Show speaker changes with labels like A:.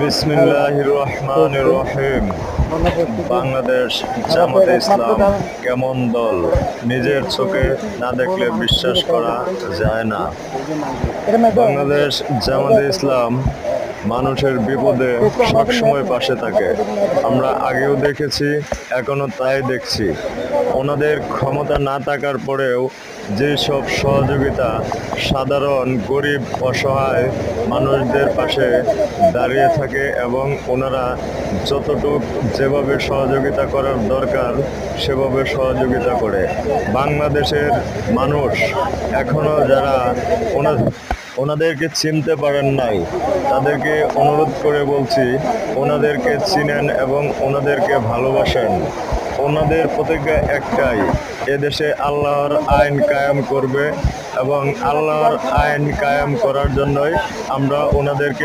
A: বিসমিল্লাহির রহমানির রহিম। বাংলাদেশ জামাতে ইসলাম কেমন দল, নিজের চোখে না দেখলে বিশ্বাস করা যায় না। বাংলাদেশ জামাতে ইসলাম মানুষের বিপদে সবসময় পাশে থাকে। আমরা আগেও দেখেছি, এখনো তাই দেখছি। ওনাদের ক্ষমতা না থাকার পরেও যেসব সহযোগিতা সাধারণ গরিব অসহায় মানুষদের পাশে দাঁড়িয়ে থাকে এবং ওনারা যতটুক যেভাবে সহযোগিতা করার দরকার সেভাবে সহযোগিতা করে। বাংলাদেশের মানুষ এখনো যারা ওনাদেরকে চিনতে পারেন নাই, তাদেরকে অনুরোধ করে বলছি, ওনাদেরকে চিনেন এবং ওনাদেরকে ভালোবাসেন। ওনাদের প্রতিজ্ঞা একটাই, এদেশে আল্লাহর আইন কায়েম করবে এবং আল্লাহর আইন কায়েম করার জন্যই আমরা ওনাদেরকে